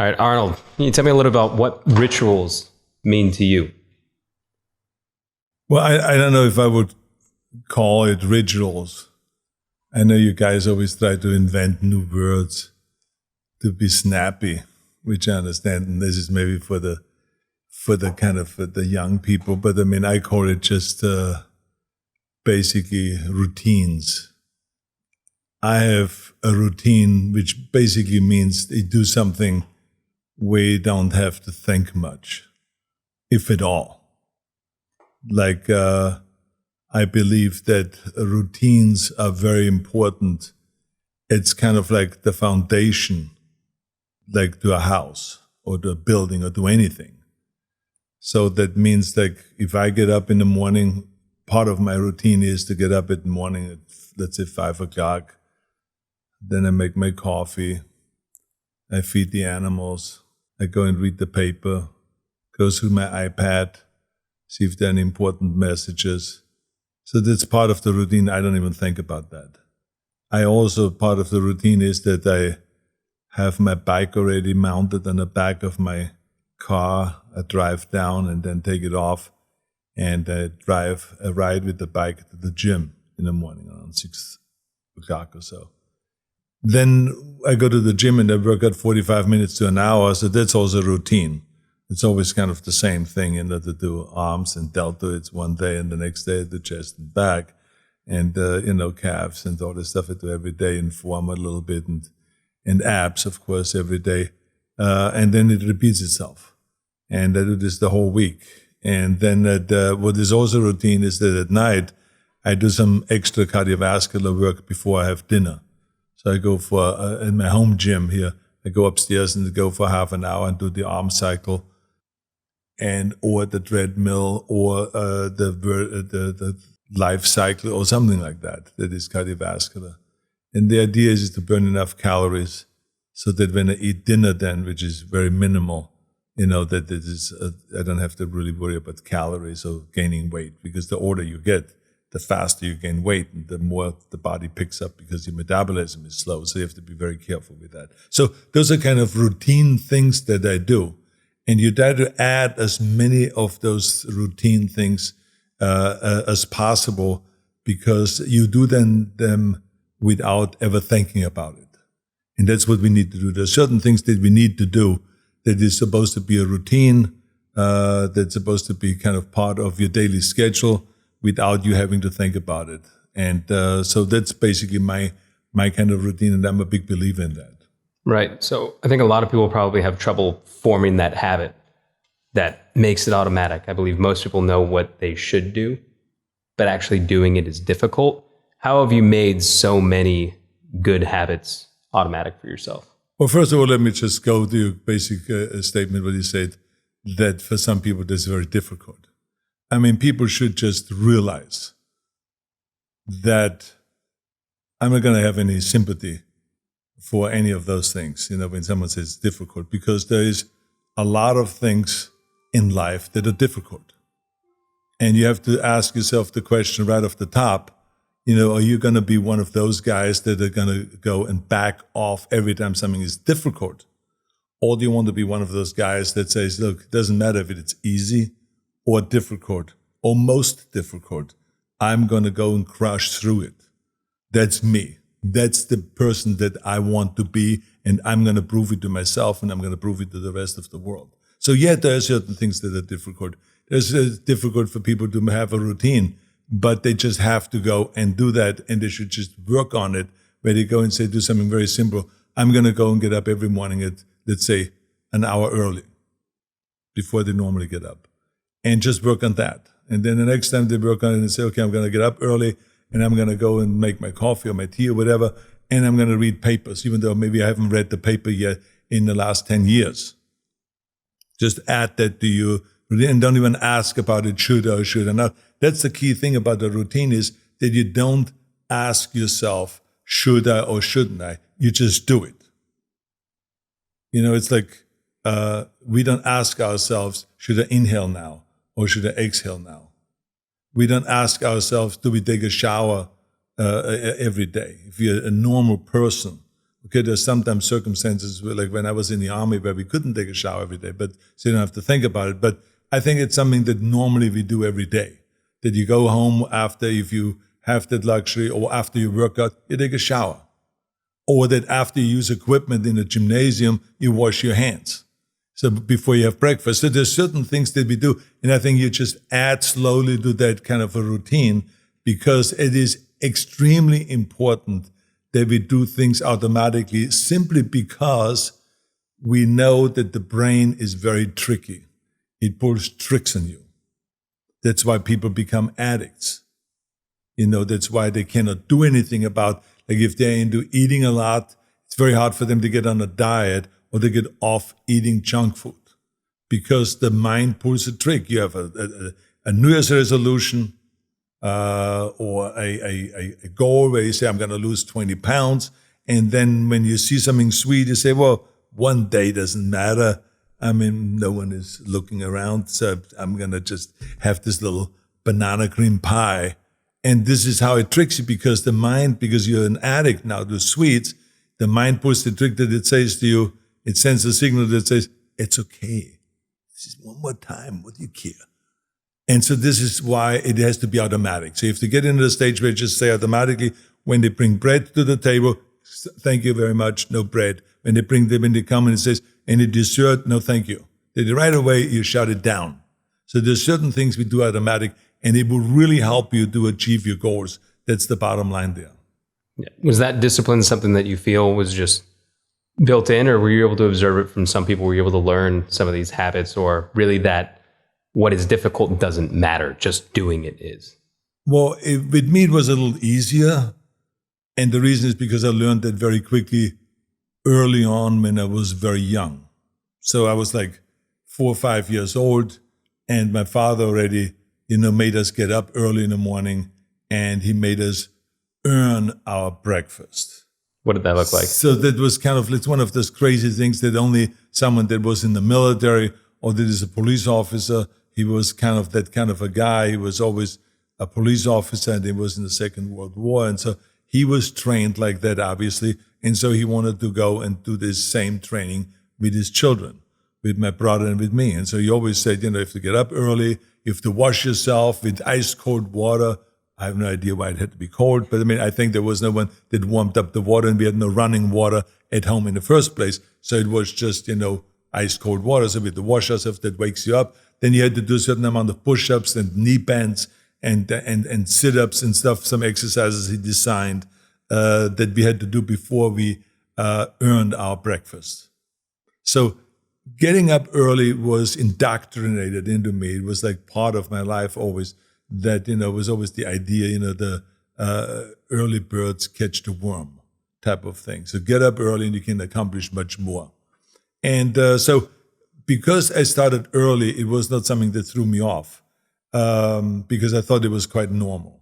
All right, Arnold, can you tell me a little about what rituals mean to you? Well, I don't know if I would call it rituals. I know you guys always try to invent new words to be snappy, which I understand, and this is maybe for the kind of for the young people, but I mean, I call it just basically routines. I have a routine which basically means they do something where you don't have to think much, if at all. Like, I believe that routines are very important. It's kind of like the foundation, like to a house or to a building or to anything. So that means like if I get up in the morning, part of my routine is to get up in the morning at, let's say, 5 o'clock. Then I make my coffee. I feed the animals. I go and read the paper, go through my iPad, see if there are any important messages. So that's part of the routine. I don't even think about that. I also, part of the routine is that I have my bike already mounted on the back of my car. I drive down and then take it off, and I ride with the bike to the gym in the morning around 6 o'clock or so. Then I go to the gym and I work out 45 minutes to an hour, so that's also routine. It's always kind of the same thing, to do arms and deltoids one day, and the next day the chest and back, and calves and all this stuff I do every day, and form a little bit, and abs, of course, every day. And then it repeats itself. And I do this the whole week. And then what is also routine is that at night I do some extra cardiovascular work before I have dinner. So I go for, in my home gym here, I go upstairs and go for half an hour and do the arm cycle, or the treadmill, or the life cycle, or something like that. That is cardiovascular. And the idea is to burn enough calories so that when I eat dinner then, which is very minimal, that it is, I don't have to really worry about calories or gaining weight, because the older you get, the faster you gain weight and the more the body picks up because your metabolism is slow. So you have to be very careful with that. So those are kind of routine things that I do. And you try to add as many of those routine things as possible, because you do them without ever thinking about it. And that's what we need to do. There are certain things that we need to do that is supposed to be a routine, that's supposed to be kind of part of your daily schedule without you having to think about it. And so that's basically my kind of routine, and I'm a big believer in that. Right. So I think a lot of people probably have trouble forming that habit that makes it automatic. I believe most people know what they should do, but actually doing it is difficult. How have you made so many good habits automatic for yourself? Well, first of all, let me just go to your basic statement where you said that for some people that's very difficult. I mean, people should just realize that I'm not going to have any sympathy for any of those things, when someone says it's difficult, because there is a lot of things in life that are difficult. And you have to ask yourself the question right off the top, are you going to be one of those guys that are going to go and back off every time something is difficult? Or do you want to be one of those guys that says, look, it doesn't matter if it's easy or difficult or most difficult, I'm going to go and crush through it. That's me. That's the person that I want to be, and I'm going to prove it to myself, and I'm going to prove it to the rest of the world. So yeah, there are certain things that are difficult. It's difficult for people to have a routine, but they just have to go and do that, and they should just work on it, where they go and say, do something very simple. I'm going to go and get up every morning at, let's say, an hour early before they normally get up, and just work on that. And then the next time they work on it and say, okay, I'm going to get up early, and I'm going to go and make my coffee or my tea or whatever, and I'm going to read papers, even though maybe I haven't read the paper yet in the last 10 years. Just add that to you, and don't even ask about it, should I or should I not. That's the key thing about the routine, is that you don't ask yourself, should I or shouldn't I? You just do it. It's like we don't ask ourselves, should I inhale now or should I exhale now? We don't ask ourselves, do we take a shower every day? If you're a normal person, Okay, there's sometimes circumstances where, like when I was in the army, where we couldn't take a shower every day, but so you don't have to think about it. But I think it's something that normally we do every day. That you go home after, if you have that luxury, or after you work out, you take a shower. Or that after you use equipment in a gymnasium, you wash your hands. So before you have breakfast. So there's certain things that we do. And I think you just add slowly to that kind of a routine, because it is extremely important that we do things automatically, simply because we know that the brain is very tricky. It pulls tricks on you. That's why people become addicts. That's why they cannot do anything about, like if they're into eating a lot, it's very hard for them to get on a diet or to get off eating junk food, because the mind pulls a trick. You have a New Year's resolution, or a goal where you say, I'm going to lose 20 pounds. And then when you see something sweet, you say, well, one day doesn't matter. I mean, no one is looking around, so I'm going to just have this little banana cream pie. And this is how it tricks you, because the mind, because you're an addict now to sweets, the mind pulls the trick that it says to you, it sends a signal that says, it's okay. This is one more time. What do you care? And so this is why it has to be automatic. So you have to get into the stage where you just say automatically, when they bring bread to the table, thank you very much, no bread. When they come and it says, any dessert, no thank you. Then right away, you shut it down. So there's certain things we do automatic, and it will really help you to achieve your goals. That's the bottom line there. Was that discipline something that you feel was just built in, or were you able to observe it from some people? Were you able to learn some of these habits, or really that what is difficult doesn't matter, just doing it is? Well, with me, it was a little easier. And the reason is because I learned that very quickly early on when I was very young. So I was like 4 or 5 years old, and my father already, made us get up early in the morning, and he made us earn our breakfast. What did that look like? So that was it's one of those crazy things that only someone that was in the military or that is a police officer, he was that kind of a guy. He was always a police officer, and he was in the Second World War. And so he was trained like that, obviously. And so he wanted to go and do this same training with his children, with my brother and with me. And so he always said, you have to get up early, you have to wash yourself with ice cold water. I have no idea why it had to be cold, but I think there was no one that warmed up the water, and we had no running water at home in the first place. So it was just, ice cold water. So we had to wash ourselves, that wakes you up. Then you had to do a certain amount of push-ups and knee bends and sit-ups and stuff, some exercises he designed that we had to do before we earned our breakfast. So getting up early was indoctrinated into me. It was like part of my life always, that, was always the idea, the early birds catch the worm type of thing. So get up early and you can accomplish much more. And so because I started early, it was not something that threw me off, because I thought it was quite normal.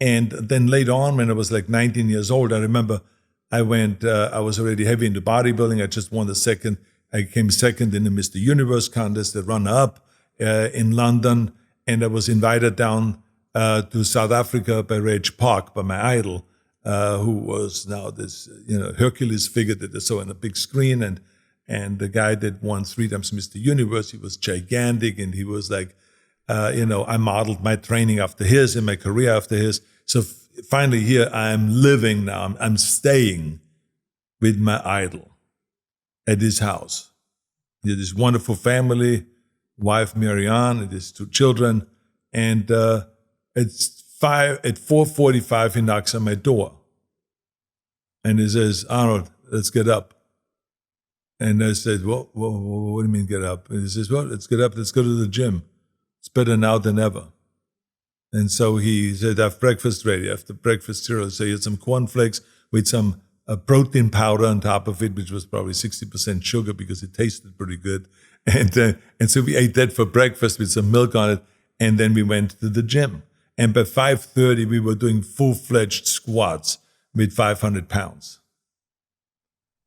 And then later on, when I was like 19 years old, I remember I was already heavy into bodybuilding. I just won I came second in the Mr. Universe contest, the runner-up in London. And I was invited down to South Africa by Reg Park, by my idol, who was now this, Hercules figure that they saw on a big screen. And the guy that won 3 times Mr. Universe, he was gigantic, and he was like, I modeled my training after his and my career after his. So finally here I am living now. I'm staying with my idol at his house. He had this wonderful family, wife Marianne, and his 2 children. And at 4:45 he knocks on my door. And he says, Arnold, let's get up. And I said, what do you mean get up? And he says, well, let's get up, let's go to the gym. It's better now than ever. And so he said, I have breakfast ready. After breakfast cereal, so he had some cornflakes with some protein powder on top of it, which was probably 60% sugar because it tasted pretty good. And so we ate that for breakfast with some milk on it. And then we went to the gym. And by 5:30, we were doing full-fledged squats with 500 pounds.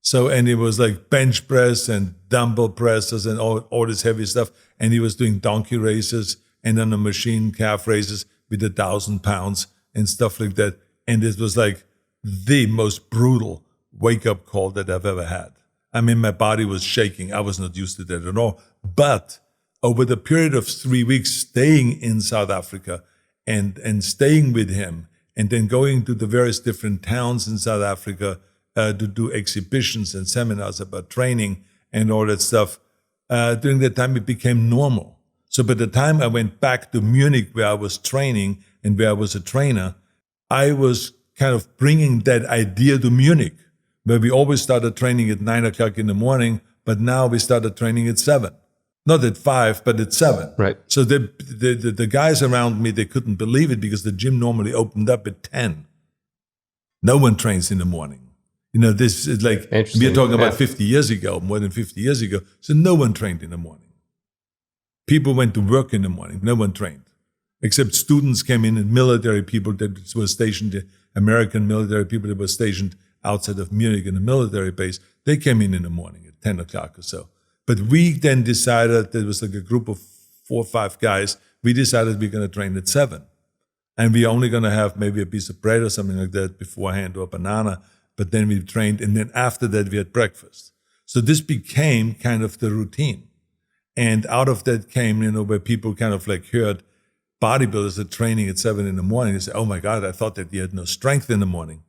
So, and it was like bench press and dumbbell presses and all this heavy stuff. And he was doing donkey races and on a machine calf races with 1,000 pounds and stuff like that. And it was like the most brutal wake-up call that I've ever had. I mean, my body was shaking. I was not used to that at all. But over the period of 3 weeks staying in South Africa and staying with him, and then going to the various different towns in South Africa to do exhibitions and seminars about training and all that stuff, during that time it became normal. So by the time I went back to Munich, where I was training and where I was a trainer, I was kind of bringing that idea to Munich, where we always started training at 9 o'clock in the morning, but now we started training at 7. Not at 5, but at 7. Right. So the guys around me, they couldn't believe it because the gym normally opened up at 10. No one trains in the morning. You know, this is like, we're talking about 50 years ago, more than 50 years ago. So no one trained in the morning. People went to work in the morning. No one trained. Except students came in and military people that were stationed, American military people that were stationed outside of Munich in the military base. They came in the morning at 10 o'clock or so. But we then decided, there was like a group of 4 or 5 guys, we decided we're going to train at 7. And we're only going to have maybe a piece of bread or something like that beforehand, or a banana. But then we trained, and then after that we had breakfast. So this became kind of the routine. And out of that came, you know, where people kind of like heard bodybuilders are training at 7 in the morning. They say, oh my God, I thought that you had no strength in the morning.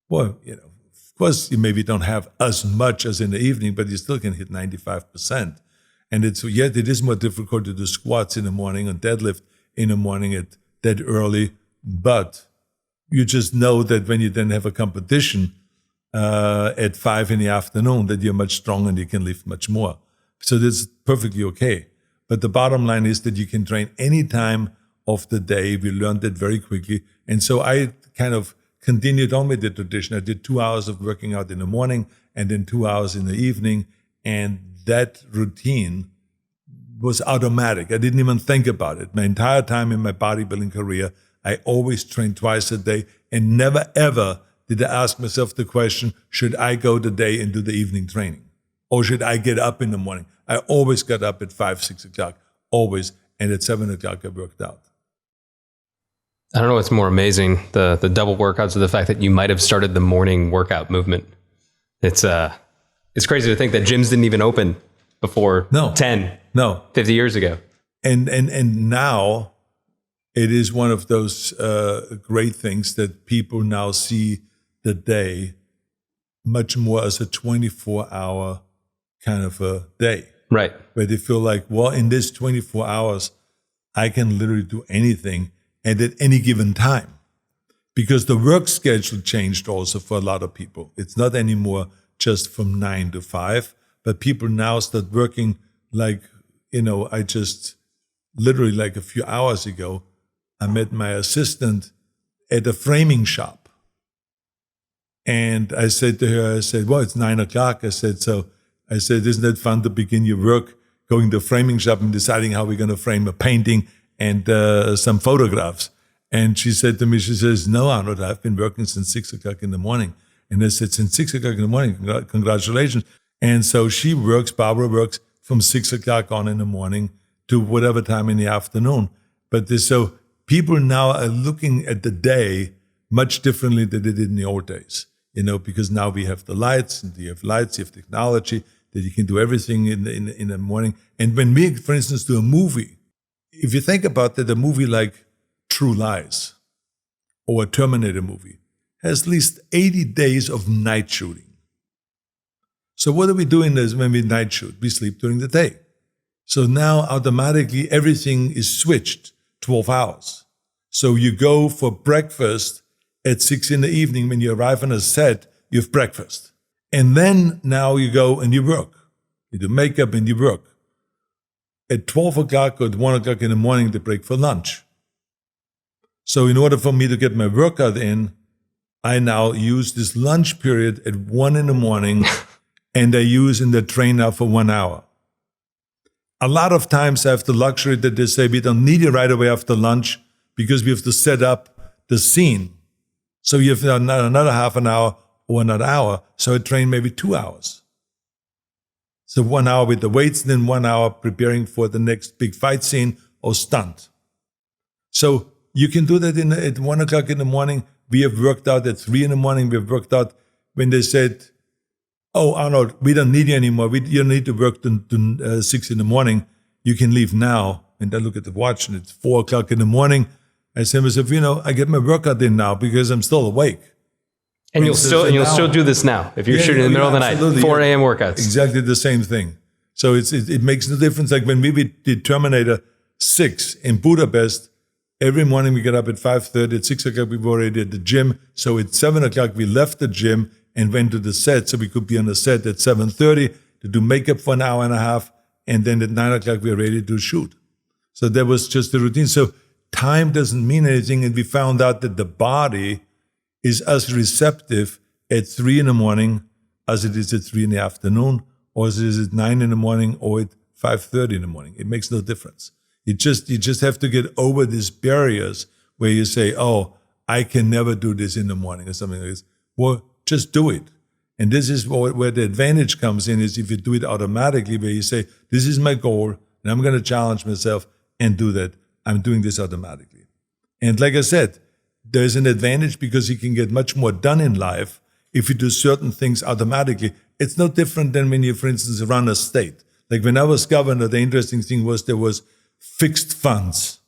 Well, you know, of course you maybe don't have as much as in the evening, but you still can hit 95%. And it is more difficult to do squats in the morning and deadlift in the morning at that early, but you just know that when you then have a competition at 5 in the afternoon, that you're much stronger and you can lift much more. So that's perfectly okay. But the bottom line is that you can train any time of the day. We learned that very quickly. And so I kind of continued on with the tradition. I did 2 hours of working out in the morning and then 2 hours in the evening. And that routine was automatic. I didn't even think about it. My entire time in my bodybuilding career, I always trained twice a day, and never ever did I ask myself the question, should I go today and do the evening training? Or should I get up in the morning? I always got up at 5, 6 o'clock, always. And at 7 o'clock, I worked out. I don't know what's more amazing, the double workouts, or the fact that you might have started the morning workout movement. It's crazy to think that gyms didn't even open before 50 years ago. And now it is one of those great things that people now see the day much more as a 24-hour kind of a day. Right. Where they feel like, well, in this 24 hours, I can literally do anything and at any given time. Because the work schedule changed also for a lot of people. It's not anymore just from 9 to 5, but people now start working like, you know, I just literally like a few hours ago, I met my assistant at a framing shop. And I said to her, well, it's 9 o'clock. I said, isn't it fun to begin your work going to a framing shop and deciding how we're going to frame a painting and some photographs? And she said to me, she says, no, Arnold, I've been working since 6 o'clock in the morning. And I said, since 6 o'clock in the morning, congratulations. And so Barbara works from 6 o'clock on in the morning to whatever time in the afternoon. But so people now are looking at the day much differently than they did in the old days, you know, because now we have the lights, and you have technology, that you can do everything in the morning. And when we, for instance, do a movie, if you think about that, a movie like True Lies or a Terminator movie has at least 80 days of night shooting. So what are we doing when we night shoot? We sleep during the day. So now automatically everything is switched 12 hours. So you go for breakfast at 6 in the evening. When you arrive on a set, you have breakfast. And then now you go and you work. You do makeup and you work. At 12 o'clock or at 1 o'clock in the morning, they break for lunch. So in order for me to get my workout in, I now use this lunch period at 1 in the morning and I use in the train now for 1 hour. A lot of times I have the luxury that they say we don't need you right away after lunch because we have to set up the scene. So you have another half an hour or another hour. So I train maybe 2 hours. So 1 hour with the weights, then 1 hour preparing for the next big fight scene or stunt. So you can do that at 1 o'clock in the morning. We have worked out at 3 in the morning. We have worked out when they said, "Oh, Arnold, we don't need you anymore. You don't need to work to 6 in the morning. You can leave now." And I look at the watch and it's 4 o'clock in the morning. I say to myself, I get my workout in now because I'm still awake. And you'll still do this now if you're shooting in the middle of the night, 4 a.m. workouts. Exactly the same thing. So it makes no difference. Like when we did Terminator 6 in Budapest, every morning we get up at 5:30. At 6 o'clock we were already at the gym. So at 7 o'clock we left the gym and went to the set so we could be on the set at 7:30 to do makeup for an hour and a half. And then at 9 o'clock we were ready to shoot. So that was just the routine. So time doesn't mean anything. And we found out that the body is as receptive at 3 in the morning as it is at 3 in the afternoon, or as it is at 9 in the morning or at 5:30 in the morning. It makes no difference. You just have to get over these barriers where you say, "Oh, I can never do this in the morning," or something like this. Well, just do it. And this is where the advantage comes in, is if you do it automatically, where you say, "This is my goal, and I'm going to challenge myself and do that. I'm doing this automatically." And like I said, there's an advantage because you can get much more done in life if you do certain things automatically. It's no different than when you, for instance, run a state. Like when I was governor, the interesting thing was there was fixed funds.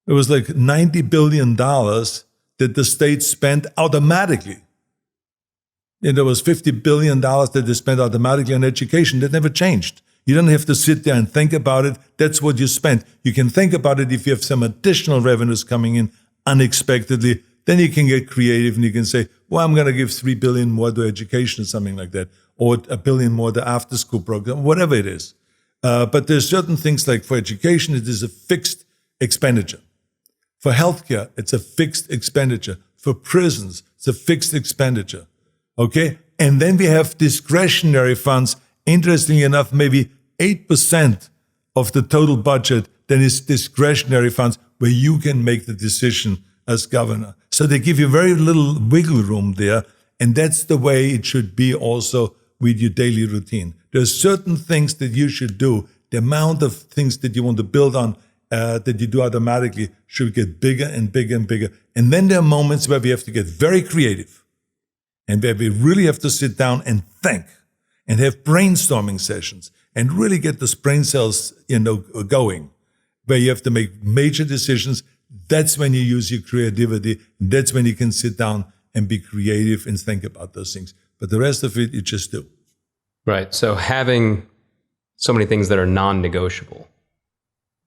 It was like $90 billion that the state spent automatically. And there was $50 billion that they spent automatically on education. That never changed. You don't have to sit there and think about it. That's what you spent. You can think about it if you have some additional revenues coming in unexpectedly. Then you can get creative and you can say, well, I'm going to give $3 billion more to education or something like that, or $1 billion more to after-school program, whatever it is. But there's certain things like for education, it is a fixed expenditure. For healthcare, it's a fixed expenditure. For prisons, it's a fixed expenditure. Okay? And then we have discretionary funds. Interestingly enough, maybe 8% of the total budget then is discretionary funds where you can make the decision as governor. So they give you very little wiggle room there. And that's the way it should be also with your daily routine. There's certain things that you should do. The amount of things that you want to build on that you do automatically should get bigger and bigger and bigger. And then there are moments where we have to get very creative and where we really have to sit down and think and have brainstorming sessions and really get those brain cells, going, where you have to make major decisions. That's when you use your creativity. That's when you can sit down and be creative and think about those things. But the rest of it, you just do. Right. So having so many things that are non-negotiable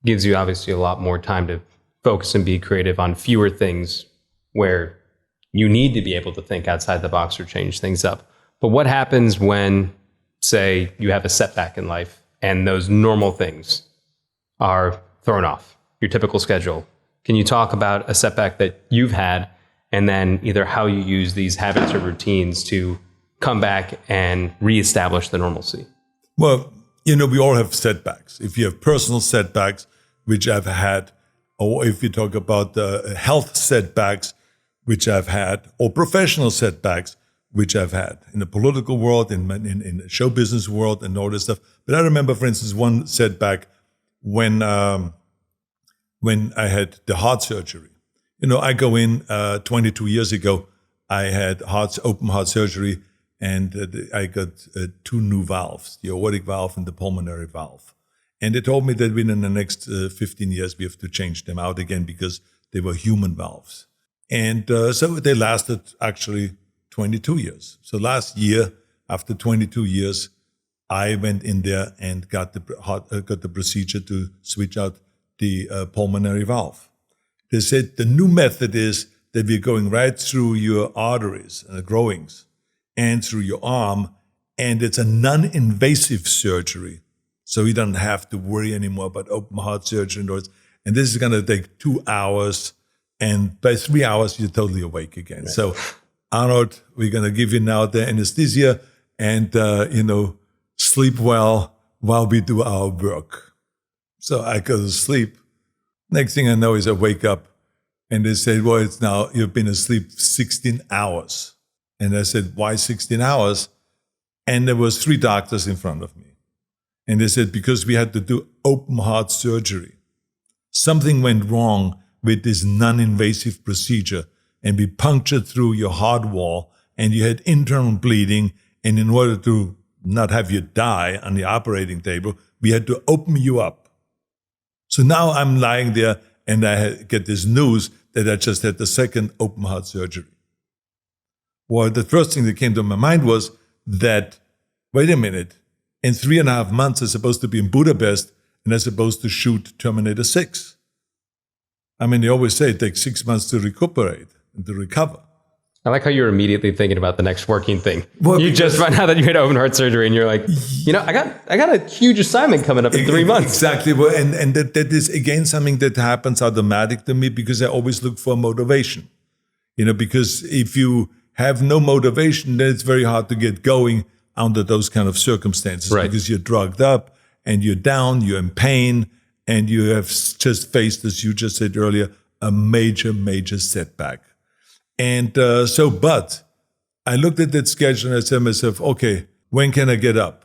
gives you obviously a lot more time to focus and be creative on fewer things where you need to be able to think outside the box or change things up. But what happens when, say, you have a setback in life and those normal things are thrown off, your typical schedule? Can you talk about a setback that you've had and then either how you use these habits or routines to come back and reestablish the normalcy? Well, we all have setbacks. If you have personal setbacks, which I've had, or if you talk about health setbacks, which I've had, or professional setbacks, which I've had in the political world, in the show business world, and all this stuff. But I remember, for instance, one setback when I had the heart surgery. I go in 22 years ago. I had open heart surgery, and I got 2 new valves, the aortic valve and the pulmonary valve. And they told me that within the next 15 years, we have to change them out again because they were human valves. And so they lasted actually 22 years. So last year, after 22 years, I went in there and got the procedure to switch out the pulmonary valve. They said the new method is that we're going right through your arteries and the growings and through your arm, and it's a non-invasive surgery. So you don't have to worry anymore about open heart surgery indoors. And this is going to take 2 hours, and by 3 hours, you're totally awake again. Right. So, Arnold, we're going to give you now the anesthesia and, sleep well while we do our work. So I go to sleep. Next thing I know is I wake up and they say, well, it's now, you've been asleep 16 hours. And I said, why 16 hours? And there was 3 doctors in front of me. And they said, because we had to do open heart surgery. Something went wrong with this non-invasive procedure, and we punctured through your heart wall, and you had internal bleeding. And in order to not have you die on the operating table, we had to open you up. So now I'm lying there and I get this news that I just had the second open heart surgery. Well, the first thing that came to my mind was that, wait a minute, in 3.5 months I'm supposed to be in Budapest and I'm supposed to shoot Terminator 6. I mean, they always say it takes 6 months to recuperate and to recover. I like how you're immediately thinking about the next working thing. Well, you just found out that you had open heart surgery and you're like, I got a huge assignment coming up in 3 months. Exactly. Well, and that is, again, something that happens automatic to me because I always look for motivation. Because if you have no motivation, then it's very hard to get going under those kind of circumstances. Right. Because you're drugged up and you're down, you're in pain, and you have just faced, as you just said earlier, a major, major setback. And but I looked at that schedule and I said to myself, okay, when can I get up?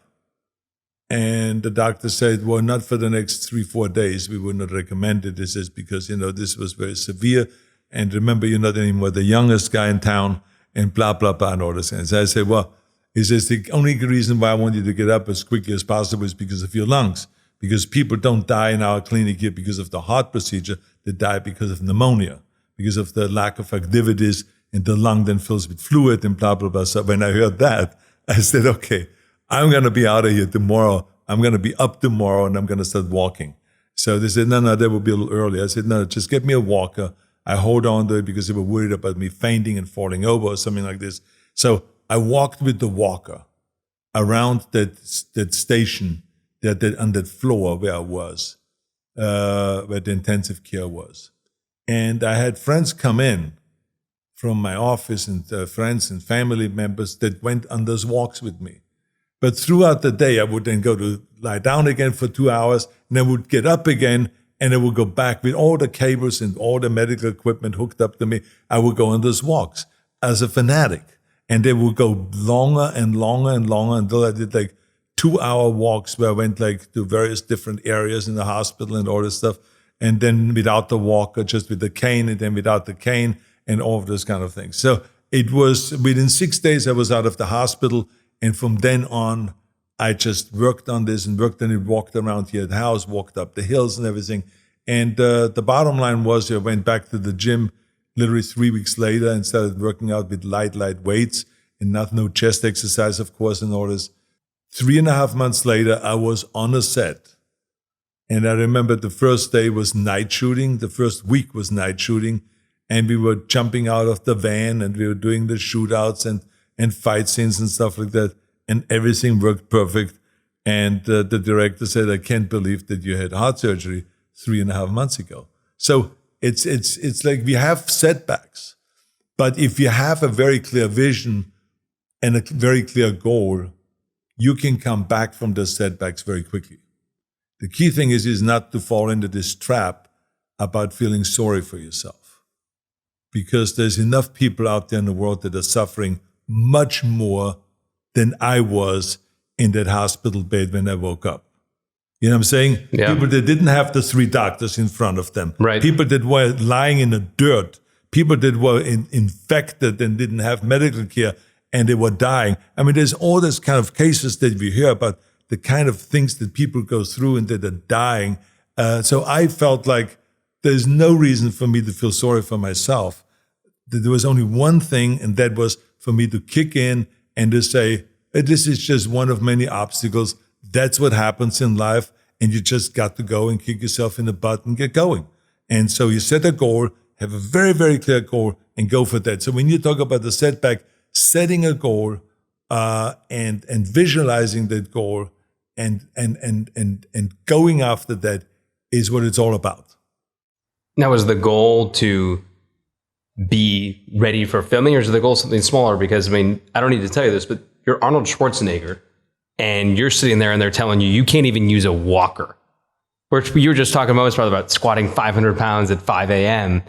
And the doctor said, well, not for the next 3-4 days. We would not recommend it. This is because, this was very severe. And remember, you're not anymore the youngest guy in town and blah, blah, blah, and all this. And so I said, well, he says, the only reason why I want you to get up as quickly as possible is because of your lungs. Because people don't die in our clinic here because of the heart procedure. They die because of pneumonia, because of the lack of activities, and the lung then fills with fluid and blah, blah, blah. So when I heard that, I said, okay, I'm going to be out of here tomorrow. I'm going to be up tomorrow and I'm going to start walking. So they said, no, that will be a little early. I said, no, just get me a walker. I hold on to it because they were worried about me fainting and falling over or something like this. So I walked with the walker around that station, that on that floor where I was, where the intensive care was. And I had friends come in from my office and friends and family members that went on those walks with me. But throughout the day, I would then go to lie down again for 2 hours, and I would get up again, and I would go back with all the cables and all the medical equipment hooked up to me. I would go on those walks as a fanatic. And they would go longer and longer and longer until I did 2-hour walks where I went to various different areas in the hospital and all this stuff. And then without the walker, just with the cane, and then without the cane, and all of those kind of things. So it was within 6 days I was out of the hospital. And from then on, I just worked on this and worked on it, walked around here at the house, walked up the hills and everything. And the bottom line was I went back to the gym literally 3 weeks later and started working out with light weights and no chest exercise, of course, and all this. 3.5 months later, I was on a set. And I remember the first day was night shooting. The first week was night shooting. And we were jumping out of the van and we were doing the shootouts and fight scenes and stuff like that. And everything worked perfect. And the director said, I can't believe that you had heart surgery 3.5 months ago. So it's like we have setbacks. But if you have a very clear vision and a very clear goal, you can come back from those setbacks very quickly. The key thing is not to fall into this trap about feeling sorry for yourself. Because there's enough people out there in the world that are suffering much more than I was in that hospital bed when I woke up. You know what I'm saying? Yeah. People that didn't have the 3 doctors in front of them. Right. People that were lying in the dirt. People that were infected and didn't have medical care and they were dying. I mean, there's all these kind of cases that we hear about, the kind of things that people go through and that are dying. So I felt like there's no reason for me to feel sorry for myself. There was only one thing, and that was for me to kick in and to say, this is just one of many obstacles. That's what happens in life, and you just got to go and kick yourself in the butt and get going. And so you set a goal, have a very, very clear goal, and go for that. So when you talk about the setback, setting a goal and visualizing that goal and going after that is what it's all about. Now, is the goal to be ready for filming, or is the goal something smaller? Because, I mean, I don't need to tell you this, but you're Arnold Schwarzenegger, and you're sitting there and they're telling you can't even use a walker. Which you were just talking about squatting 500 pounds at 5 a.m.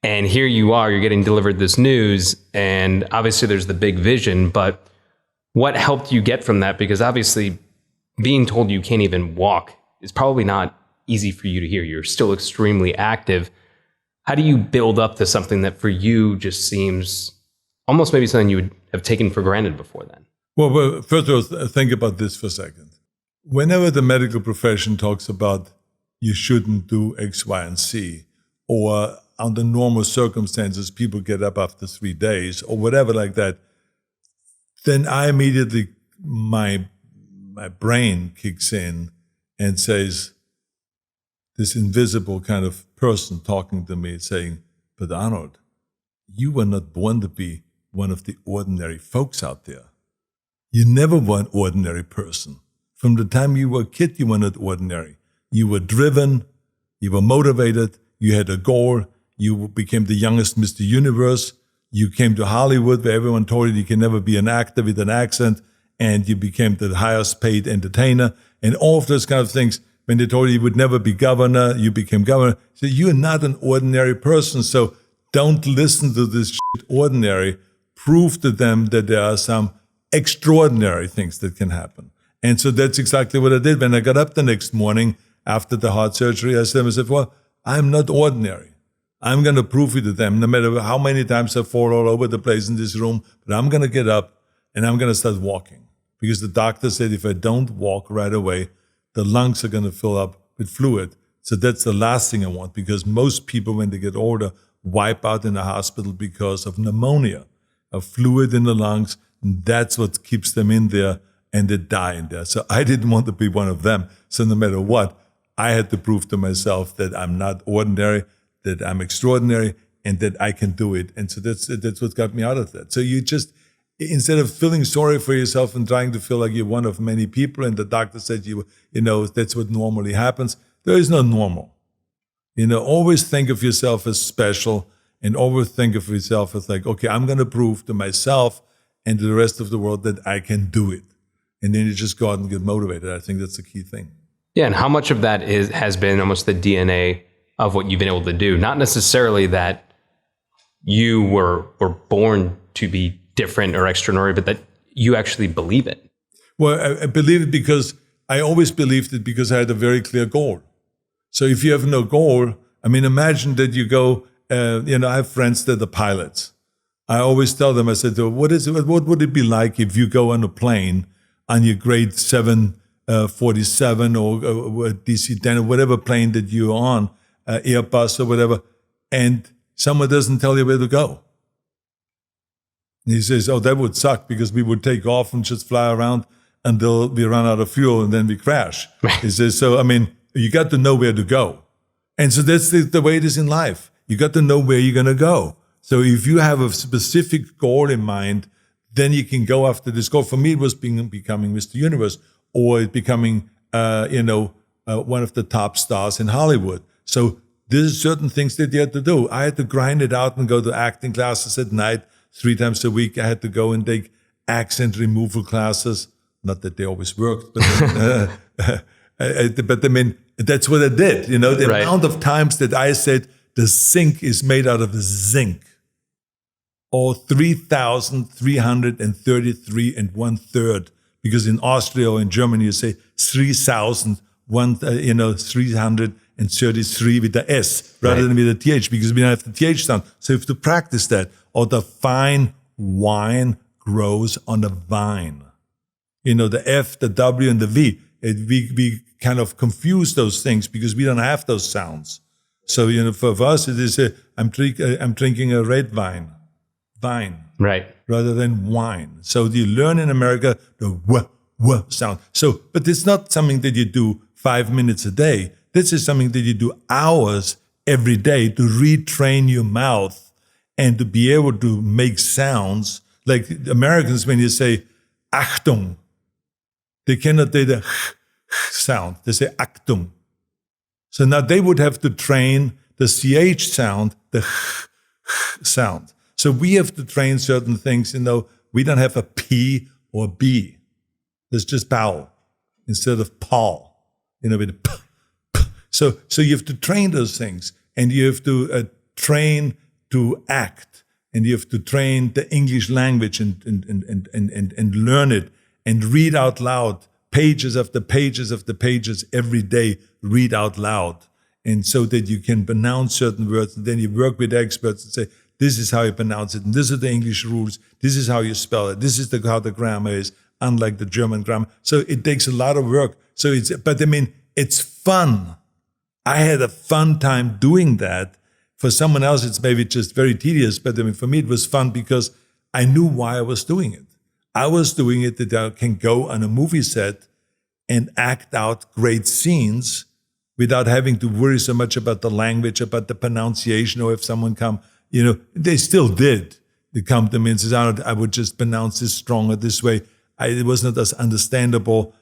And here you are, you're getting delivered this news, and obviously there's the big vision, but what helped you get from that? Because obviously being told you can't even walk is probably not easy for you to hear. You're still extremely active. How do you build up to something that for you just seems almost maybe something you would have taken for granted before then? Well, first of all, think about this for a second. Whenever the medical profession talks about you shouldn't do X, Y, and Z, or under normal circumstances, people get up after 3 days, or whatever like that, then I immediately, my brain kicks in and says, this invisible kind of person talking to me saying, but Arnold, you were not born to be one of the ordinary folks out there. You never were an ordinary person. From the time you were a kid, you were not ordinary. You were driven, you were motivated, you had a goal, you became the youngest Mr. Universe, you came to Hollywood where everyone told you can never be an actor with an accent, and you became the highest paid entertainer, and all of those kind of things. When they told you would never be governor, you became governor. So you're not an ordinary person, so don't listen to this shit ordinary. Prove to them that there are some extraordinary things that can happen. And so that's exactly what I did. When I got up the next morning after the heart surgery, I said to myself, well, I'm not ordinary. I'm going to prove it to them, no matter how many times I fall all over the place in this room, but I'm going to get up and I'm going to start walking. Because the doctor said if I don't walk right away, the lungs are going to fill up with fluid. So that's the last thing I want, because most people, when they get older, wipe out in the hospital because of pneumonia, of fluid in the lungs. And that's what keeps them in there, and they die in there. So I didn't want to be one of them. So no matter what, I had to prove to myself that I'm not ordinary, that I'm extraordinary, and that I can do it. And so that's what got me out of that. So you just, instead of feeling sorry for yourself and trying to feel like you're one of many people, and the doctor said you know, that's what normally happens, there is no normal. Always think of yourself as special, and always think of yourself as like, okay, I'm going to prove to myself and to the rest of the world that I can do it. And then you just go out and get motivated. I think that's the key thing. Yeah, and how much of that has been almost the DNA of what you've been able to do? Not necessarily that you were born to be different or extraordinary, but that you actually believe it. Well, I believe it because I always believed it because I had a very clear goal. So if you have no goal, I mean, imagine that you go, I have friends that are pilots. I always tell them, I said, what would it be like if you go on a plane on your grade 747 or DC-10 or whatever plane that you're on, Airbus or whatever, and someone doesn't tell you where to go? And he says, that would suck because we would take off and just fly around until we run out of fuel and then we crash. He says, you got to know where to go. And so that's the way it is in life. You got to know where you're going to go. So if you have a specific goal in mind, then you can go after this goal. For me, it was becoming Mr. Universe, or becoming, one of the top stars in Hollywood. So there's certain things that you had to do. I had to grind it out and go to acting classes at night 3 times a week. I had to go and take accent removal classes. Not that they always worked, but I mean, that's what I did. The right. amount of times that I said the sink is made out of zinc, or 3,333 and 1/3, because in Austria or in Germany you say 3,333 with the S rather than with the TH, because we don't have the TH sound. So you have to practice that. Or the fine wine grows on a vine. The F, the W, and the V. We kind of confuse those things because we don't have those sounds. So, for us, it is I'm drinking a red wine, right, rather than wine. So you learn in America the w sound. So, but it's not something that you do 5 minutes a day. This is something that you do hours every day to retrain your mouth and to be able to make sounds. Like Americans, when you say Achtung, they cannot do the sound. They say Achtung. So now they would have to train the CH sound, the sound. So we have to train certain things. We don't have a P or B. There's just vowel instead of Paul. With a P. So you have to train those things, and you have to train to act, and you have to train the English language and learn it and read out loud. Pages after pages after pages every day, read out loud. And so that you can pronounce certain words, and then you work with experts and say, This is how you pronounce it. And these are the English rules. This is how you spell it. This is how the grammar is, unlike the German grammar. So it takes a lot of work. But I mean, it's fun. I had a fun time doing that. For someone else, it's maybe just very tedious. But I mean, for me, it was fun because I knew why I was doing it. I was doing it that I can go on a movie set and act out great scenes without having to worry so much about the language, about the pronunciation, or if someone come, they still did. They come to me and says, I would just pronounce this stronger this way. It was not as understandable.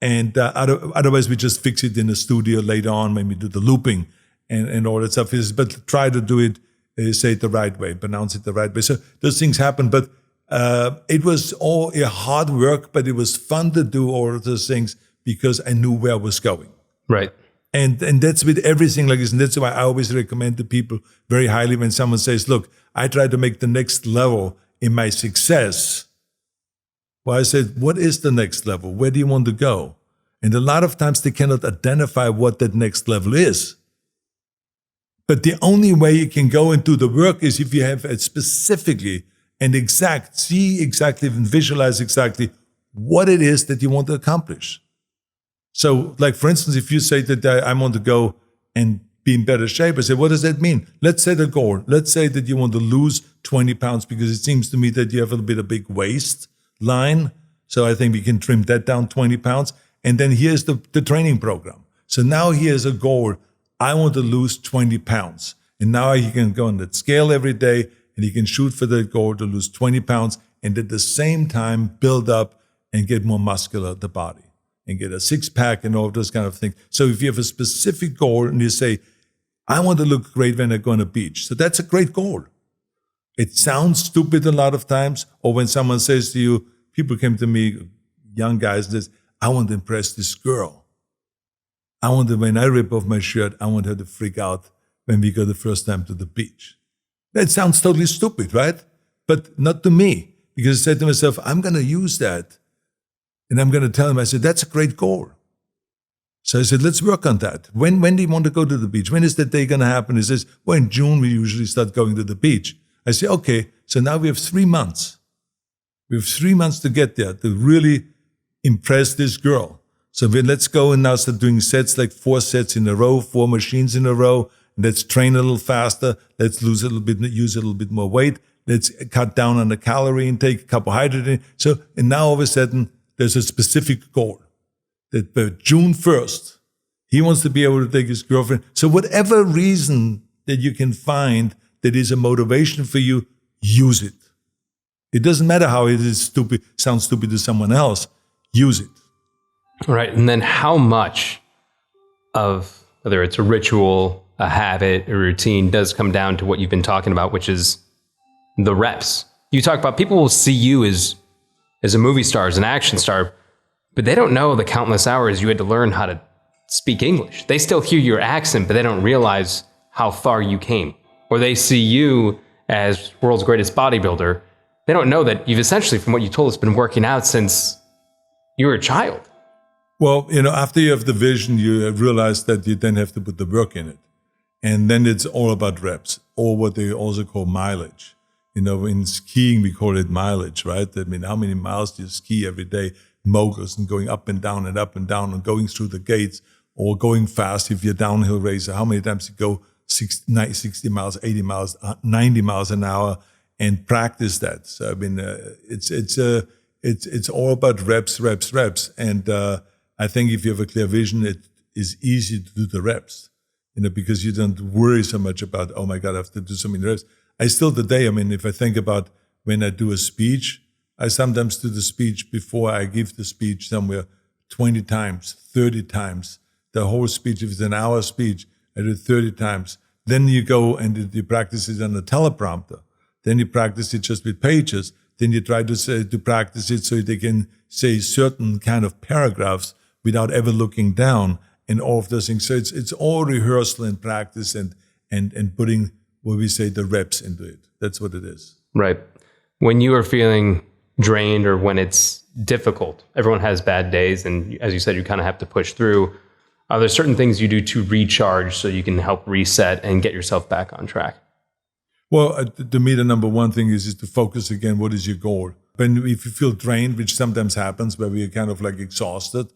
And otherwise, we just fix it in the studio later on when we do the looping and all that stuff. But try to do it, say it the right way, pronounce it the right way. So those things happen. But it was all hard work, but it was fun to do all of those things because I knew where I was going. Right. And that's with everything like this. And that's why I always recommend to people very highly when someone says, look, I try to make the next level in my success. Well, I said, what is the next level? Where do you want to go? And a lot of times they cannot identify what that next level is. But the only way you can go and do the work is if you have it specifically and see exactly and visualize exactly what it is that you want to accomplish. So, like, for instance, if you say that I want to go and be in better shape, I say, what does that mean? Let's set a goal. Let's say that you want to lose 20 pounds because it seems to me that you have a bit of big waistline. So I think we can trim that down 20 pounds. And then here's the training program. So now here's a goal. I want to lose 20 pounds. And now you can go on that scale every day and you can shoot for that goal to lose 20 pounds and at the same time build up and get more muscular the body and get a six-pack and all those kind of things. So if you have a specific goal and you say, I want to look great when I go on a beach. So that's a great goal. It sounds stupid a lot of times. Or when someone says to you, people came to me, young guys, and says, I want to impress this girl. When I rip off my shirt, I want her to freak out when we go the first time to the beach. That sounds totally stupid, right? But not to me. Because I said to myself, I'm going to use that. And I'm going to tell him, I said, that's a great goal. So I said, let's work on that. When do you want to go to the beach? When is that day going to happen? He says, well, in June, we usually start going to the beach. I say, okay, so now we have 3 months. We have 3 months to get there, to really impress this girl. So let's go and now start doing sets, like 4 sets in a row, 4 machines in a row. Let's train a little faster. Let's use a little bit more weight. Let's cut down on the calorie intake, carbohydrate. And now all of a sudden, there's a specific goal that by June 1st, he wants to be able to take his girlfriend. So whatever reason that you can find that is a motivation for you, use it. It doesn't matter how it is stupid, sounds stupid to someone else. Use it. All right. And then how much of, whether it's a ritual, a habit, a routine, does come down to what you've been talking about, which is the reps. You talk about people will see you as a movie star, as an action star, but they don't know the countless hours you had to learn how to speak English. They still hear your accent, but they don't realize how far you came. Or they see you as world's greatest bodybuilder. They don't know that you've essentially, from what you told us, been working out since you were a child. Well, after you have the vision, you realize that you then have to put the work in it. And then it's all about reps, or what they also call mileage. In skiing, we call it mileage, right? I mean, how many miles do you ski every day? Moguls and going up and down and going through the gates, or going fast if you're a downhill racer. How many times you go 60 miles, 80 miles, 90 miles an hour and practice that? So, I mean, it's all about reps. And I think if you have a clear vision, it is easy to do the reps, because you don't worry so much about, oh my God, I have to do so many reps. I still today, I mean, if I think about when I do a speech, I sometimes do the speech before I give the speech somewhere 20 times, 30 times. The whole speech, if it's an hour speech, I do it 30 times. Then you go and you practice it on a teleprompter. Then you practice it just with pages. Then you try to practice it so they can say certain kind of paragraphs without ever looking down and all of those things. So it's all rehearsal and practice and putting, what we say, the reps into it. That's what it is. Right. When you are feeling drained or when it's difficult, everyone has bad days. And as you said, you kind of have to push through. Are there certain things you do to recharge so you can help reset and get yourself back on track? Well, to me, the number one thing is to focus again. What is your goal? If you feel drained, which sometimes happens, where we're kind of like exhausted,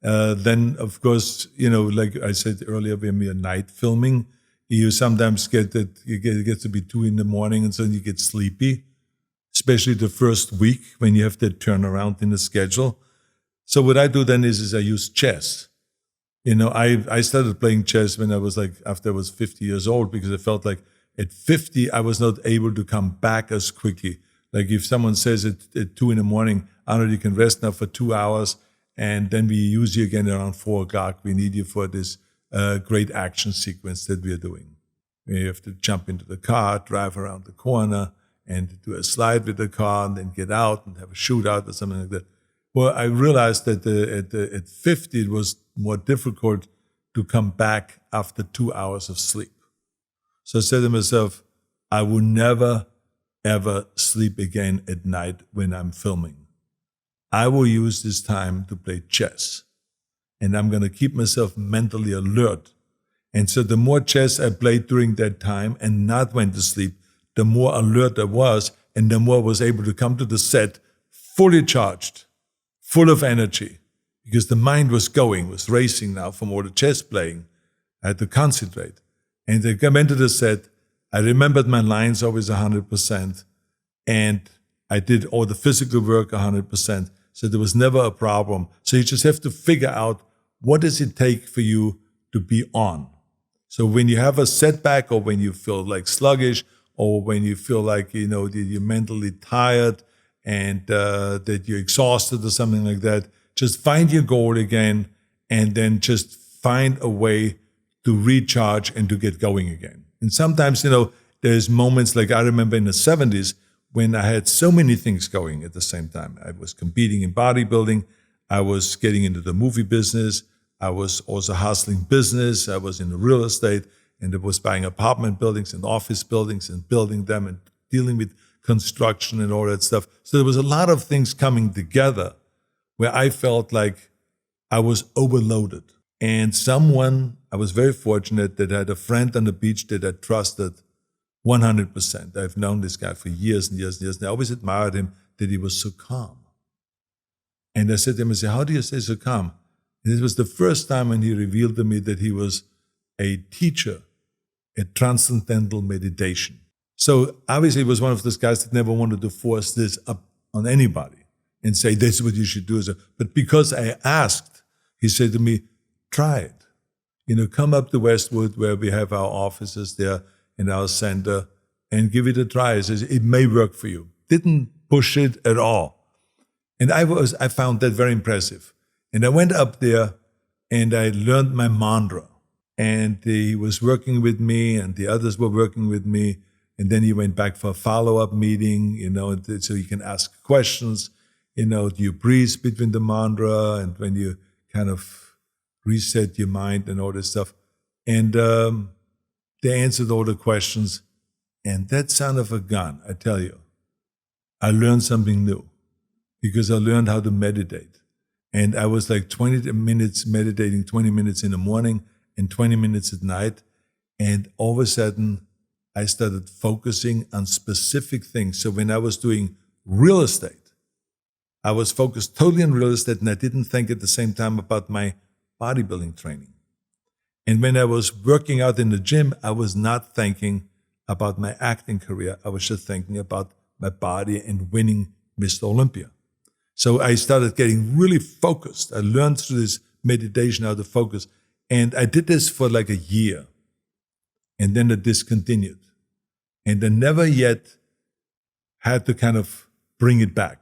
then of course, like I said earlier, when we are night filming, you sometimes it gets to be 2 a.m, and so you get sleepy, especially the first week when you have that turnaround in the schedule. So what I do then is I use chess. I started playing chess when I was after I was 50 years old, because I felt like at 50, I was not able to come back as quickly. Like if someone says at 2 a.m, Arnold, you can rest now for 2 hours, and then we use you again around 4 o'clock. We need you for this great action sequence that we are doing. You have to jump into the car, drive around the corner, and do a slide with the car, and then get out and have a shootout or something like that. Well, I realized that at 50, it was more difficult to come back after 2 hours of sleep. So I said to myself, I will never, ever sleep again at night when I'm filming. I will use this time to play chess. And I'm going to keep myself mentally alert. And so the more chess I played during that time and not went to sleep, the more alert I was, and the more I was able to come to the set fully charged, full of energy, because the mind was racing now from all the chess playing. I had to concentrate. And I went to the set. I remembered my lines always 100%. And I did all the physical work 100%. So there was never a problem. So you just have to figure out, what does it take for you to be on? So when you have a setback, or when you feel like sluggish, or when you feel like, you're mentally tired and that you're exhausted or something like that, just find your goal again, and then just find a way to recharge and to get going again. And sometimes, there's moments like I remember in the 70s when I had so many things going at the same time. I was competing in bodybuilding. I was getting into the movie business. I was also hustling business. I was in real estate, and I was buying apartment buildings and office buildings and building them and dealing with construction and all that stuff. So there was a lot of things coming together where I felt like I was overloaded. And I was very fortunate that I had a friend on the beach that I trusted 100%. I've known this guy for years and years and years, and I always admired him that he was so calm. And I said to him, how do you stay so calm? And it was the first time when he revealed to me that he was a teacher at transcendental meditation. So obviously he was one of those guys that never wanted to force this up on anybody and say, this is what you should do. But because I asked, he said to me, try it. Come up to Westwood, where we have our offices there in our center, and give it a try. He says, it may work for you. Didn't push it at all. And I found that very impressive. And I went up there and I learned my mantra. And he was working with me, and the others were working with me. And then he went back for a follow-up meeting, so you can ask questions. Do you breathe between the mantra, and when you kind of reset your mind and all this stuff. And they answered all the questions. And that son of a gun, I tell you, I learned something new, because I learned how to meditate. And I was like 20 minutes meditating, 20 minutes in the morning and 20 minutes at night. And all of a sudden, I started focusing on specific things. So when I was doing real estate, I was focused totally on real estate, and I didn't think at the same time about my bodybuilding training. And when I was working out in the gym, I was not thinking about my acting career. I was just thinking about my body and winning Mr. Olympia. So I started getting really focused. I learned through this meditation how to focus. And I did this for like a year. And then I discontinued. And I never yet had to kind of bring it back.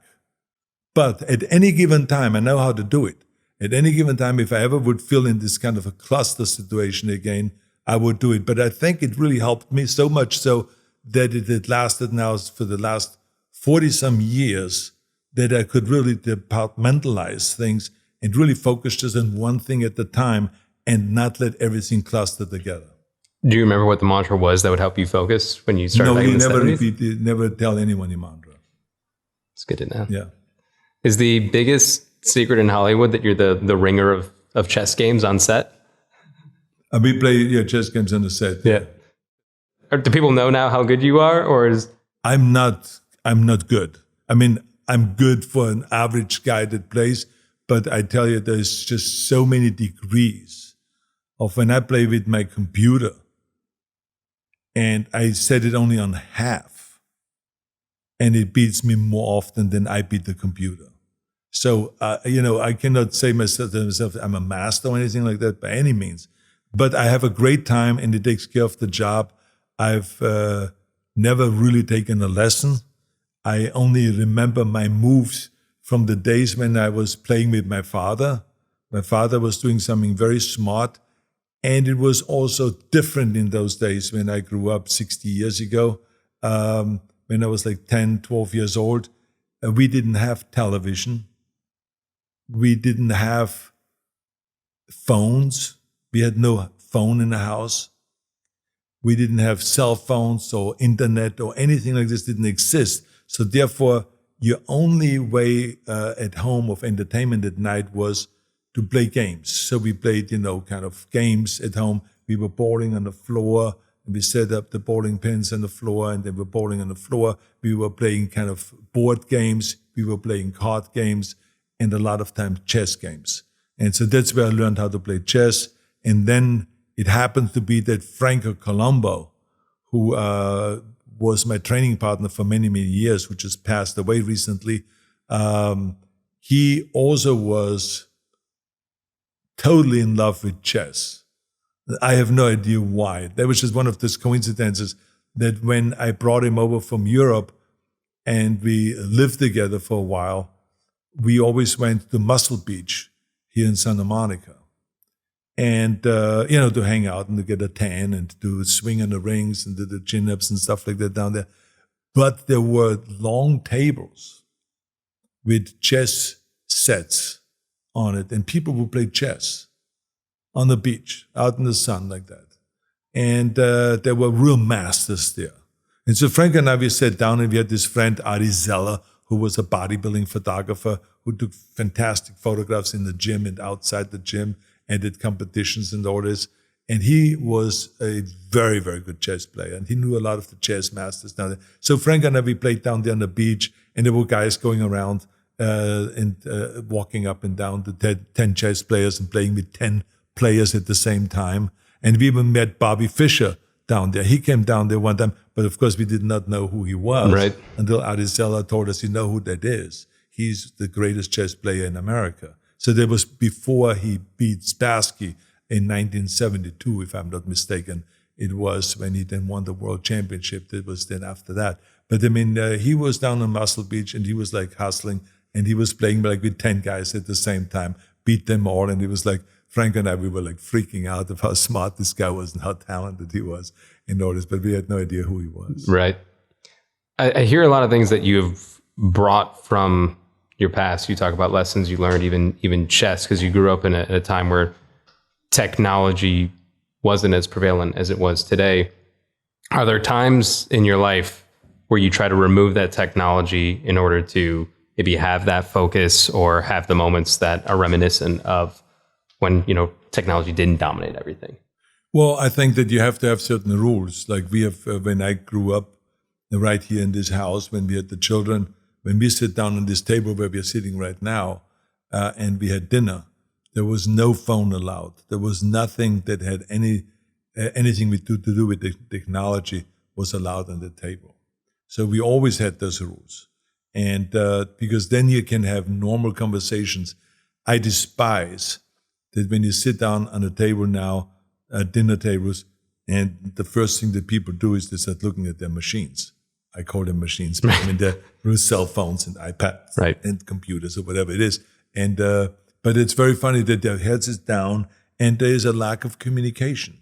But at any given time, I know how to do it. At any given time, if I ever would feel in this kind of a cluster situation again, I would do it. But I think it really helped me so much so that it had lasted now for the last 40-some years, that I could really departmentalize things and really focus just on one thing at a time and not let everything cluster together. Do you remember what the mantra was that would help you focus when you started back in the 70s? No, you never tell anyone your mantra. It's good to know. Yeah. Is the biggest secret in Hollywood that you're the ringer of chess games on set? We play chess games on the set. Yeah. or do people know now how good you are, or is I'm not good. I mean, I'm good for an average guy that plays, but I tell you, there's just so many degrees of when I play with my computer and I set it only on half and it beats me more often than I beat the computer. So, I cannot say to myself I'm a master or anything like that by any means, but I have a great time and it takes care of the job. I've never really taken a lesson. I only remember my moves from the days when I was playing with my father. My father was doing something very smart, and it was also different in those days when I grew up 60 years ago, when I was like 10, 12 years old. We didn't have television. We didn't have phones. We had no phone in the house. We didn't have cell phones or internet or anything like this didn't exist. So therefore, your only way at home of entertainment at night was to play games. So we played, kind of games at home. We were bowling on the floor, and we set up the bowling pins on the floor, and then we were bowling on the floor. We were playing kind of board games. We were playing card games, and a lot of times chess games. And so that's where I learned how to play chess. And then it happened to be that Franco Colombo, who was my training partner for many, many years, who just passed away recently, he also was totally in love with chess. I have no idea why. That was just one of those coincidences that when I brought him over from Europe and we lived together for a while, we always went to Muscle Beach here in Santa Monica. And, to hang out and to get a tan and to swing on the rings and do the chin-ups and stuff like that down there. But there were long tables with chess sets on it, and people would play chess on the beach, out in the sun like that. And there were real masters there. And so Frank and I, we sat down and we had this friend, Ari Zeller, who was a bodybuilding photographer who took fantastic photographs in the gym and outside the gym and did competitions and all this. And he was a very, very good chess player. And he knew a lot of the chess masters down there. So Frank and I, we played down there on the beach, and there were guys going around and walking up and down to 10 chess players and playing with 10 players at the same time. And we even met Bobby Fischer down there. He came down there one time, but of course we did not know who he was until Arizella told us, who that is. He's the greatest chess player in America. So that was before he beat Spassky in 1972, if I'm not mistaken. It was when he then won the world championship. That was then after that. But he was down on Muscle Beach and he was like hustling, and he was playing like with 10 guys at the same time, beat them all. And it was like, Frank and I, we were like freaking out of how smart this guy was and how talented he was in all this, but we had no idea who he was. Right. I hear a lot of things that you've brought from your past. You talk about lessons you learned, even chess, because you grew up in a time where technology wasn't as prevalent as it was today. Are there times in your life where you try to remove that technology in order to maybe have that focus or have the moments that are reminiscent of when, technology didn't dominate everything? Well, I think that you have to have certain rules. Like we have, when I grew up right here in this house, when we had the children, when we sit down on this table where we are sitting right now, and we had dinner, there was no phone allowed. There was nothing that had anything to do with the technology was allowed on the table. So we always had those rules. And because then you can have normal conversations. I despise that when you sit down on a table now, dinner tables, and the first thing that people do is they start looking at their machines. I call them machines, but they're cell phones and iPads and computers or whatever it is. And but it's very funny that their heads is down and there is a lack of communication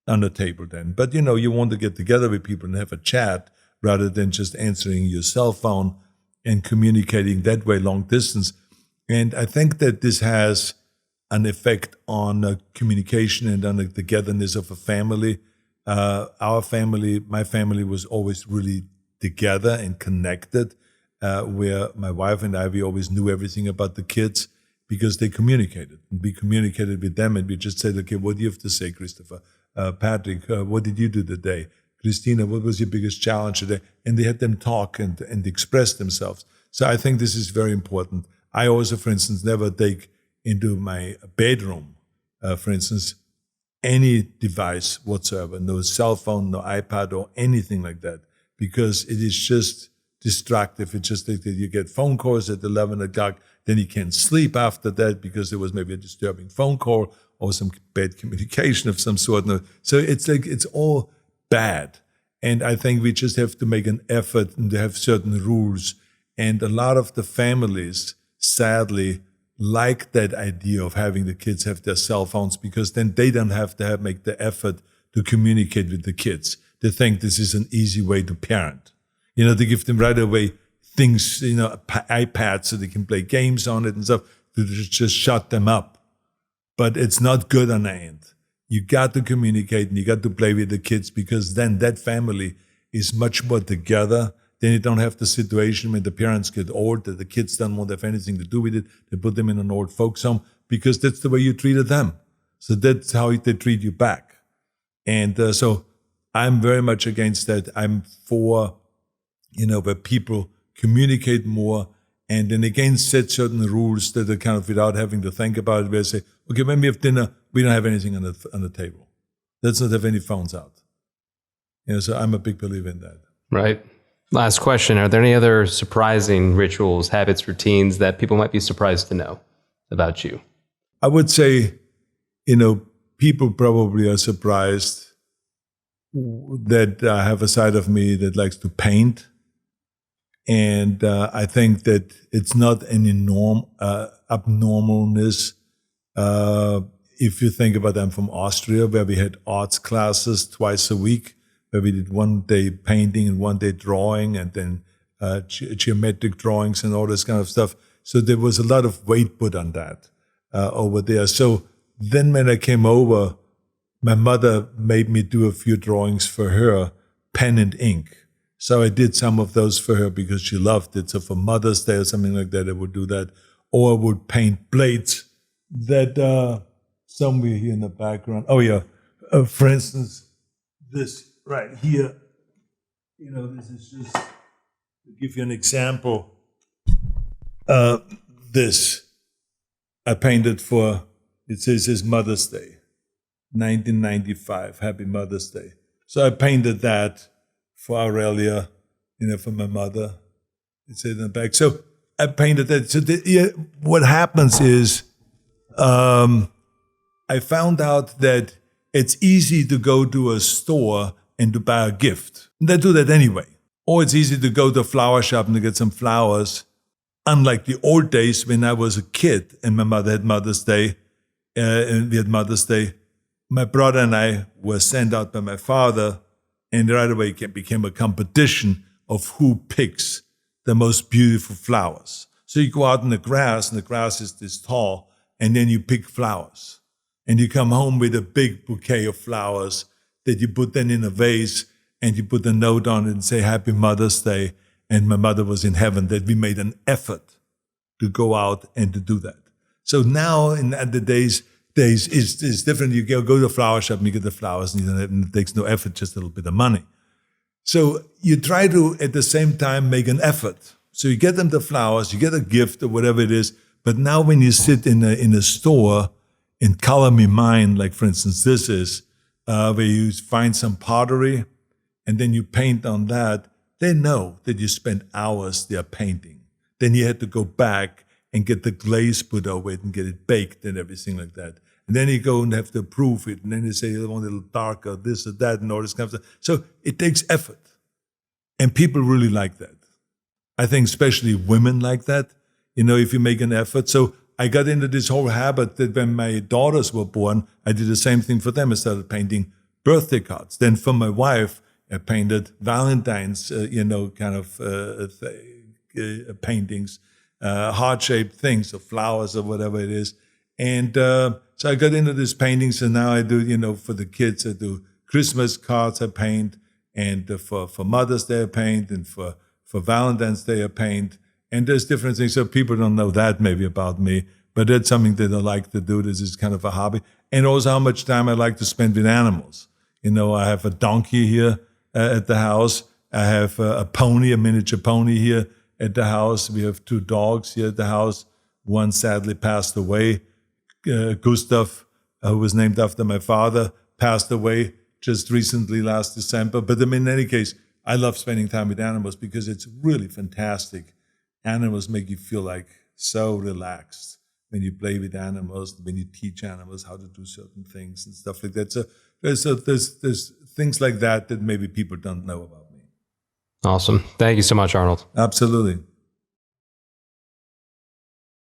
on the table then. But you want to get together with people and have a chat rather than just answering your cell phone and communicating that way long distance. And I think that this has an effect on communication and on the togetherness of a family. Our family, my family, was always really together and connected, where my wife and I, we always knew everything about the kids because they communicated. And we communicated with them and we just said, okay, what do you have to say, Christopher? Patrick, what did you do today? Christina, what was your biggest challenge today? And they had them talk and express themselves. So I think this is very important. I also, for instance, never take into my bedroom, for instance, any device whatsoever, no cell phone, no iPad or anything like that, because it is just destructive. It's just that you get phone calls at 11 o'clock, then you can't sleep after that because there was maybe a disturbing phone call or some bad communication of some sort. So it's like, it's all bad. And I think we just have to make an effort and to have certain rules. And a lot of the families, sadly, like that idea of having the kids have their cell phones because then they don't have to make the effort to communicate with the kids. They think this is an easy way to parent. They give them right away things, iPads so they can play games on it and stuff to just shut them up. But it's not good on the end. You got to communicate and you got to play with the kids because then that family is much more together. Then you don't have the situation when the parents get old, that the kids don't want to have anything to do with it. They put them in an old folks home because that's the way you treated them. So that's how they treat you back. And so I'm very much against that. I'm for, where people communicate more and then again set certain rules that are kind of without having to think about it, where I say, okay, when we have dinner, we don't have anything on the table. Let's not have any phones out. So I'm a big believer in that. Right. Last question. Are there any other surprising rituals, habits, routines that people might be surprised to know about you? I would say, people probably are surprised that I have a side of me that likes to paint. And I think that it's not an abnormalness. If you think about, I'm from Austria, where we had arts classes twice a week, where we did 1 day painting and 1 day drawing and then geometric drawings and all this kind of stuff. So there was a lot of weight put on that over there. So then when I came over, my mother made me do a few drawings for her, pen and ink. So I did some of those for her because she loved it. So for Mother's Day or something like that, I would do that. Or I would paint plates that somewhere here in the background. Oh, yeah. For instance, this right here, this is just to give you an example. This I painted for, it says Mother's Day, 1995, Happy Mother's Day. So I painted that for Aurelia, for my mother. It said in the back. So I painted that. So what happens is I found out that it's easy to go to a store and to buy a gift. And they do that anyway. Or it's easy to go to a flower shop and to get some flowers. Unlike the old days when I was a kid and my mother had Mother's Day, and we had Mother's Day, my brother and I were sent out by my father, and right away it became a competition of who picks the most beautiful flowers. So you go out in the grass, and the grass is this tall, and then you pick flowers. And you come home with a big bouquet of flowers that you put then in a vase, and you put a note on it and say, Happy Mother's Day. And my mother was in heaven, that we made an effort to go out and to do that. So now in the days it's different. You go to the flower shop and you get the flowers and it takes no effort, just a little bit of money. So you try to, at the same time, make an effort. So you get them the flowers, you get a gift or whatever it is. But now when you sit in a store and color me mine, like for instance this is, where you find some pottery and then you paint on that, they know that you spent hours there painting. Then you had to go back and get the glaze put over it and get it baked and everything like that. And then you go and have to approve it. And then you say, you want a little darker, this or that, and all this kind of stuff. So it takes effort. And people really like that. I think especially women like that, if you make an effort. So I got into this whole habit that when my daughters were born, I did the same thing for them. I started painting birthday cards. Then for my wife, I painted Valentine's, paintings, heart-shaped things, or flowers or whatever it is. And so I got into these paintings, and now I do, for the kids, I do Christmas cards I paint, and for Mother's Day I paint, and for Valentine's Day I paint. And there's different things. So people don't know that maybe about me, but that's something that I like to do. This is kind of a hobby. And also how much time I like to spend with animals. I have a donkey here. at the house. I have a pony, a miniature pony here at the house. We have 2 dogs here at the house. One sadly passed away. Gustav, who was named after my father, passed away just recently last December. But in any case, I love spending time with animals because it's really fantastic. Animals make you feel like so relaxed when you play with animals, when you teach animals how to do certain things and stuff like that. So there's things like that maybe people don't know about me. Awesome. Thank you so much, Arnold. Absolutely.